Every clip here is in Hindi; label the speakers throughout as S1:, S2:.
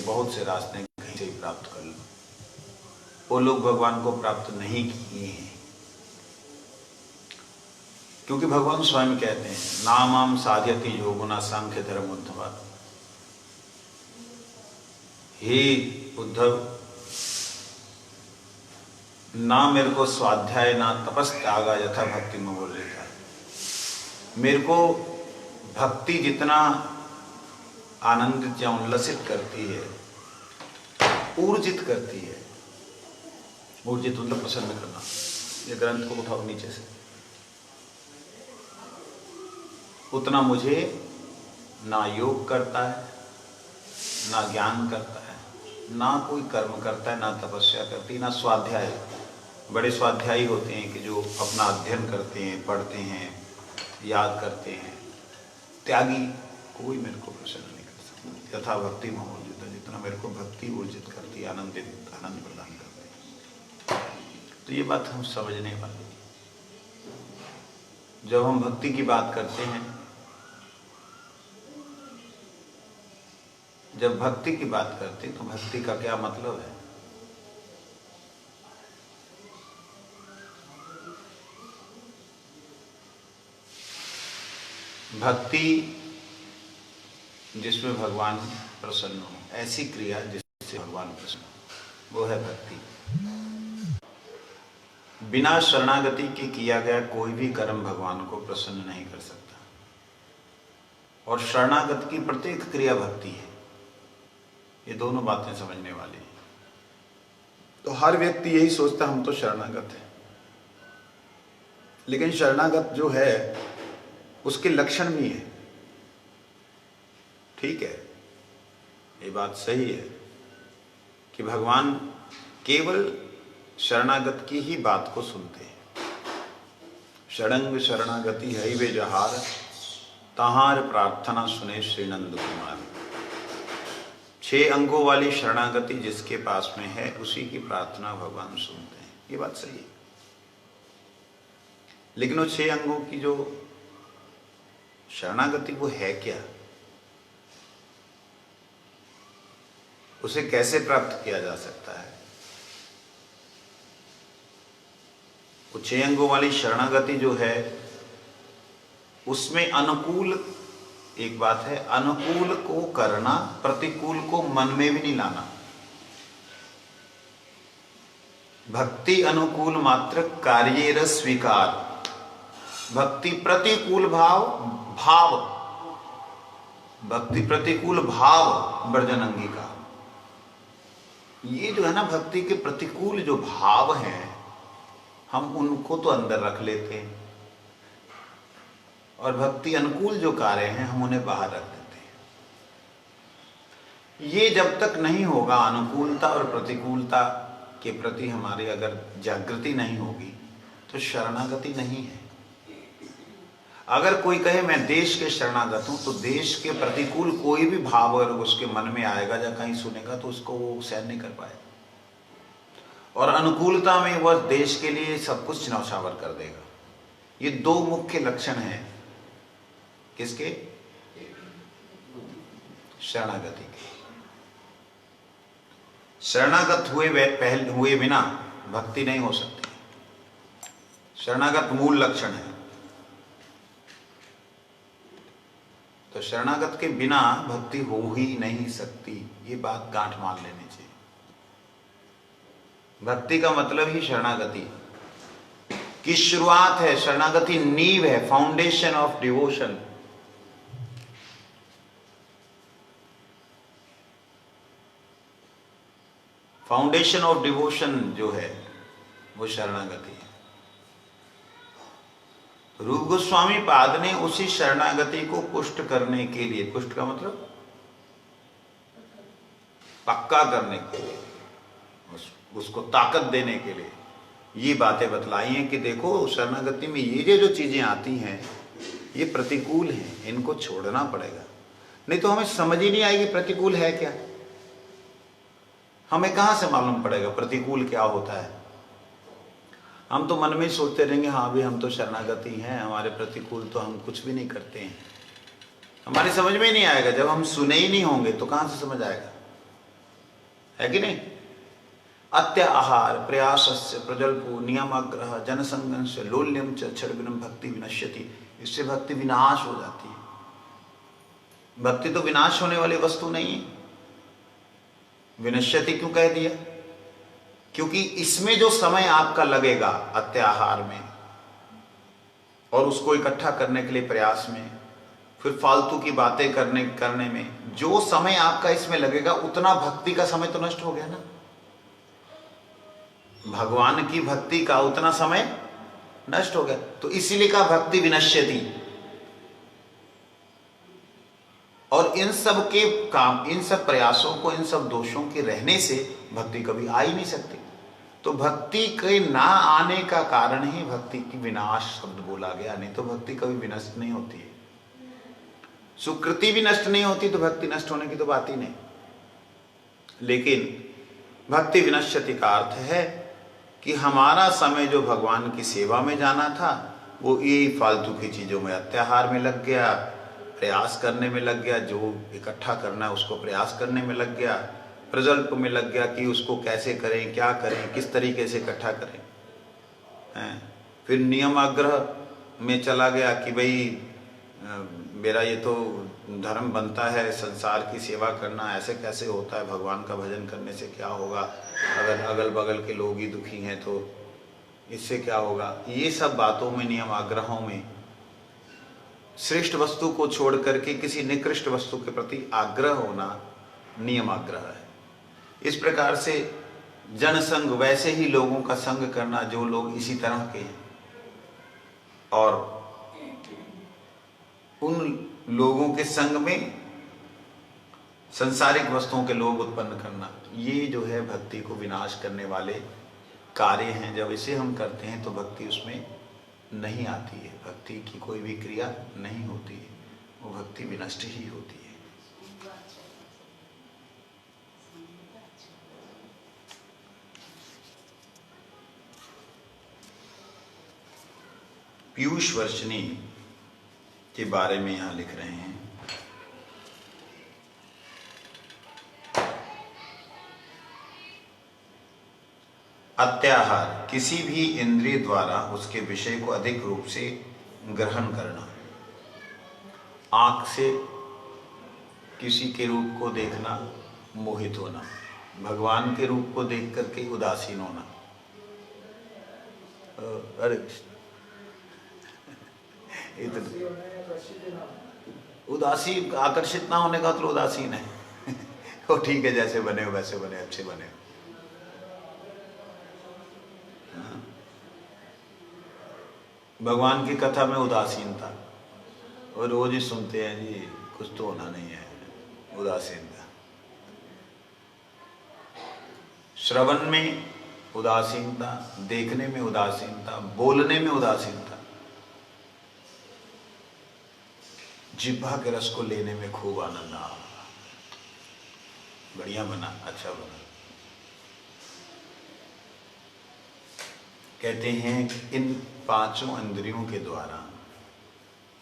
S1: बहुत से रास्ते कहीं से ही प्राप्त कर लो। वो लोग भगवान को प्राप्त नहीं किए हैं, क्योंकि भगवान स्वयं कहते हैं नामाम साध्यति योगुना सांख्य धर्म उद्धवा। हे उद्धव, ना मेरे को स्वाध्याय ना तपस त्यागा यथा भक्ति में बोल रहा है। मेरे को भक्ति जितना आनंदित या उल्लसित करती है, ऊर्जित करती है, ऊर्जित मतलब प्रसन्न करना। ये ग्रंथ को उठाओ नीचे से, उतना मुझे ना योग करता है, ना ज्ञान करता है, ना कोई कर्म करता है, ना तपस्या करती, ना स्वाध्याय। बड़े स्वाध्यायी होते हैं कि जो अपना अध्ययन करते हैं, पढ़ते हैं, याद करते हैं। त्यागी कोई मेरे को प्रसन्न नहीं कर सकता। यथा भक्ति में ऊर्जित, जितना मेरे को भक्ति ऊर्जित करती है, आनंद प्रदान करती है। तो ये बात हम समझने वाले। जब हम भक्ति की बात करते हैं, जब भक्ति की बात करते हैं तो भक्ति का क्या मतलब है? भक्ति जिसमें भगवान प्रसन्न हो, ऐसी क्रिया जिससे भगवान प्रसन्न हो, वो है भक्ति। बिना शरणागति के किया गया कोई भी कर्म भगवान को प्रसन्न नहीं कर सकता, और शरणागत की प्रत्येक क्रिया भक्ति है। ये दोनों बातें समझने वाली हैं। तो हर व्यक्ति यही सोचता हम तो शरणागत है, लेकिन शरणागत जो है उसके लक्षण भी है। ठीक है, ये बात सही है कि भगवान केवल शरणागत की ही बात को सुनते हैं। षडंग शरणागति है वे जहार, तहार प्रार्थना सुने श्री नंद कुमार। 6 अंगों वाली शरणागति जिसके पास में है, उसी की प्रार्थना भगवान सुनते हैं। ये बात सही है, लेकिन वो 6 अंगों की जो शरणागति वो है क्या? उसे कैसे प्राप्त किया जा सकता है? वो 6 अंगों वाली शरणागति जो है, उसमें अनुकूल, एक बात है अनुकूल को करना, प्रतिकूल को मन में भी नहीं लाना। भक्ति अनुकूल मात्र कार्येर स्वीकार। भक्ति प्रतिकूल भाव भक्ति प्रतिकूल भाव वर्जन अंगीकार। ये जो है ना, भक्ति के प्रतिकूल जो भाव हैं, हम उनको तो अंदर रख लेते हैं, और भक्ति अनुकूल जो कार्य हैं हम उन्हें बाहर रख देते हैं। ये जब तक नहीं होगा, अनुकूलता और प्रतिकूलता के प्रति हमारी अगर जागृति नहीं होगी, तो शरणागति नहीं है। अगर कोई कहे मैं देश के शरणागत हूं, तो देश के प्रतिकूल कोई भी भाव अगर उसके मन में आएगा या कहीं सुनेगा, तो उसको वो सहन नहीं कर पाएगा, और अनुकूलता में वह देश के लिए सब कुछ न्यौछावर कर देगा। ये 2 मुख्य लक्षण हैं किसके? शरणागति के। शरणागत हुए बिना भक्ति नहीं हो सकती। शरणागत मूल लक्षण है। तो शरणागत के बिना भक्ति हो ही नहीं सकती। ये बात गांठ मान लेनी चाहिए। भक्ति का मतलब ही शरणागति की शुरुआत है। शरणागति नींव है, foundation of devotion. Foundation of devotion जो है वो शरणागति है। रूप गोस्वामी पाद ने उसी शरणागति को पुष्ट करने के लिए, पुष्ट का मतलब पक्का करने के लिए, उसको ताकत देने के लिए ये बातें बतलाई हैं कि देखो शरणागति में ये जो चीजें आती हैं ये प्रतिकूल हैं, इनको छोड़ना पड़ेगा, नहीं तो हमें समझ ही नहीं आएगी प्रतिकूल है क्या। हमें कहां से मालूम पड़ेगा प्रतिकूल क्या होता है। हम तो मन में ही सोचते रहेंगे हाँ भी हम तो शरणागति हैं, हमारे प्रतिकूल तो हम कुछ भी नहीं करते हैं। हमारी समझ में ही नहीं आएगा। जब हम सुने ही नहीं होंगे तो कहां से समझ आएगा। है कि नहीं? अत्य आहार प्रयासस्य प्रजल्पो नियमाग्रह जनसंगम से लोल्यम च क्षणविनम भक्ति विनश्यति। इससे भक्ति विनाश हो जाती है। भक्ति तो विनाश होने वाली वस्तु नहीं है। विनश्यति क्यों कह दिया? क्योंकि इसमें जो समय आपका लगेगा अत्याहार में और उसको इकट्ठा करने के लिए प्रयास में, फिर फालतू की बातें करने में जो समय आपका इसमें लगेगा, उतना भक्ति का समय तो नष्ट हो गया ना। भगवान की भक्ति का उतना समय नष्ट हो गया। तो इसीलिए कहा भक्ति विनश्यति। और इन सब के काम, इन सब प्रयासों को, इन सब दोषों के रहने से भक्ति कभी आ ही नहीं सकती। तो भक्ति के ना आने का कारण ही भक्ति की विनाश शब्द बोला गया, नहीं तो भक्ति कभी विनष्ट नहीं होती है। सुकृति भी नष्ट नहीं होती तो भक्ति नष्ट होने की तो बात ही नहीं। लेकिन भक्ति विनश्यति का अर्थ है कि हमारा समय जो भगवान की सेवा में जाना था, वो यही फालतू की चीजों में, अत्याहार में लग गया, प्रयास करने में लग गया, जो इकट्ठा करना है उसको प्रयास करने में लग गया, प्रजल्प में लग गया कि उसको कैसे करें, क्या करें, किस तरीके से इकट्ठा करें हैं। फिर नियमाग्रह में चला गया कि भाई मेरा ये तो धर्म बनता है संसार की सेवा करना, ऐसे कैसे होता है, भगवान का भजन करने से क्या होगा, अगर अगल बगल के लोग ही दुखी हैं तो इससे क्या होगा। ये सब बातों में, नियम आग्रहों में श्रेष्ठ वस्तु को छोड़ करके किसी निकृष्ट वस्तु के प्रति आग्रह होना नियम आग्रह है। इस प्रकार से जनसंग, वैसे ही लोगों का संग करना जो लोग इसी तरह के हैं, और उन लोगों के संग में सांसारिक वस्तुओं के लोग उत्पन्न करना, ये जो है भक्ति को विनाश करने वाले कार्य हैं। जब इसे हम करते हैं तो भक्ति उसमें नहीं आती है, भक्ति की कोई भी क्रिया नहीं होती है, वो भक्ति विनष्ट ही होती है। पीयूष वर्षिणी के बारे में यहां लिख रहे हैं। अत्याहार, किसी भी इंद्रिय द्वारा उसके विषय को अधिक रूप से ग्रहण करना। आंख से किसी के रूप को देखना, मोहित होना, भगवान के रूप को देख करके उदासीन होना। अरे उदासीन, आकर्षित ना होने का मतलब उदासीन है। वो ठीक है, जैसे बने हो वैसे बने, अच्छे बने हो। भगवान की कथा में उदासीनता, और रोज ही सुनते हैं जी कुछ तो होना नहीं है, उदासीनता। श्रवण में उदासीनता, देखने में उदासीनता, बोलने में उदासीनता, जिह्वा के रस को लेने में खूब आनंद आ, बढ़िया बना, अच्छा बना। कहते हैं इन पांचों इंद्रियों के द्वारा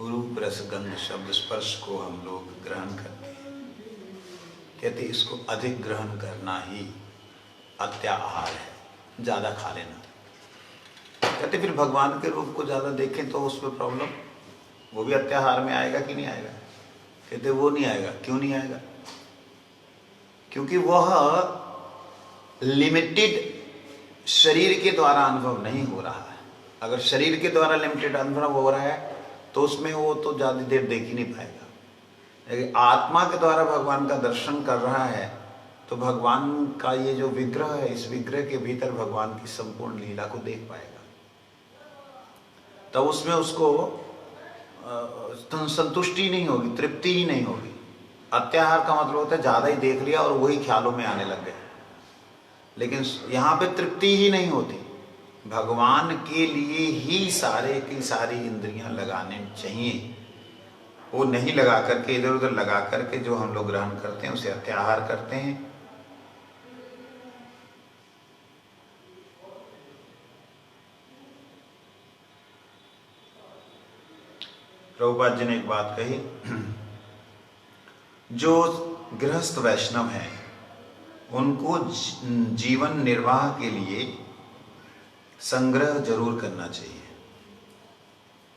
S1: रूप, रस, गंध, शब्द, स्पर्श को हम लोग ग्रहण करते हैं। कहते इसको अधिक ग्रहण करना ही अत्याहार है, ज्यादा खा लेना। कहते फिर भगवान के रूप को ज्यादा देखें तो उसमें प्रॉब्लम, वो भी अत्याहार में आएगा कि नहीं आएगा? कहते वो नहीं आएगा। क्यों नहीं आएगा? क्योंकि वह लिमिटेड शरीर के द्वारा अनुभव नहीं हो रहा है। अगर शरीर के द्वारा लिमिटेड अनुभव हो रहा है तो उसमें वो तो ज्यादा देर देख ही नहीं पाएगा। लेकिन आत्मा के द्वारा भगवान का दर्शन कर रहा है तो भगवान का ये जो विग्रह है, इस विग्रह के भीतर भगवान की संपूर्ण लीला को देख पाएगा। तब उसमें उसको संतुष्टि नहीं होगी, तृप्ति ही नहीं होगी। अत्याहार का मतलब होता है ज्यादा ही देख लिया और वही ख्यालों में आने लग गए। लेकिन यहाँ पे तृप्ति ही नहीं होती। भगवान के लिए ही सारे की सारी इंद्रियां लगाने चाहिए। वो नहीं लगा करके, इधर उधर लगा करके जो हम लोग ग्रहण करते हैं उसे अत्याहार करते हैं। प्रभुपाद जी ने एक बात कही, जो गृहस्थ वैष्णव हैं उनको जीवन निर्वाह के लिए संग्रह जरूर करना चाहिए,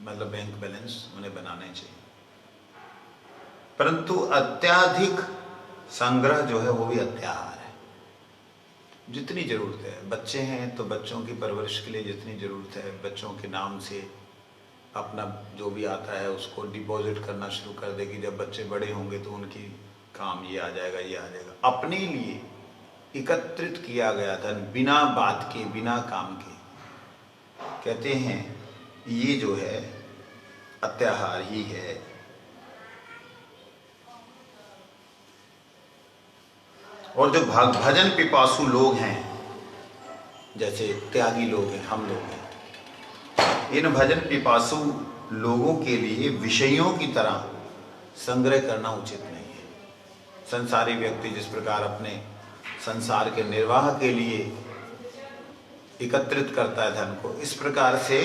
S1: मतलब बैंक बैलेंस उन्हें बनाने चाहिए। परंतु अत्याधिक संग्रह जो है वो भी अत्याहार है। जितनी जरूरत है, बच्चे हैं तो बच्चों की परवरिश के लिए जितनी जरूरत है, बच्चों के नाम से अपना जो भी आता है उसको डिपॉजिट करना शुरू कर दे कि जब बच्चे बड़े होंगे तो उनकी काम ये आ जाएगा, ये आ जाएगा। अपने लिए एकत्रित किया गया धन बिना बात के, बिना काम के, कहते हैं ये जो है अत्याहार ही है। और जो भजन पिपासु लोग हैं, जैसे त्यागी लोग हैं, हम लोग हैं, इन भजन पिपासु लोगों के लिए विषयों की तरह संग्रह करना उचित नहीं है। संसारी व्यक्ति जिस प्रकार अपने संसार के निर्वाह के लिए एकत्रित करता है धन को, इस प्रकार से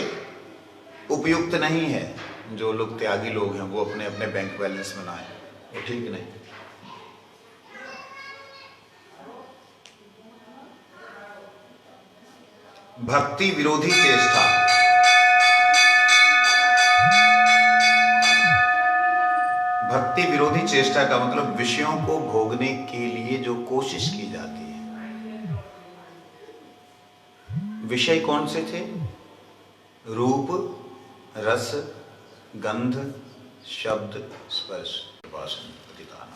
S1: उपयुक्त नहीं है। जो लोग त्यागी लोग हैं वो अपने अपने बैंक बैलेंस बनाएं, वो ठीक नहीं। भक्ति विरोधी चेष्टा। भक्ति विरोधी चेष्टा का मतलब विषयों को भोगने के लिए जो कोशिश की जाती है। विषय कौन से थे? रूप, रस, गंध, शब्द, स्पर्श, वासन, प्रतिदान।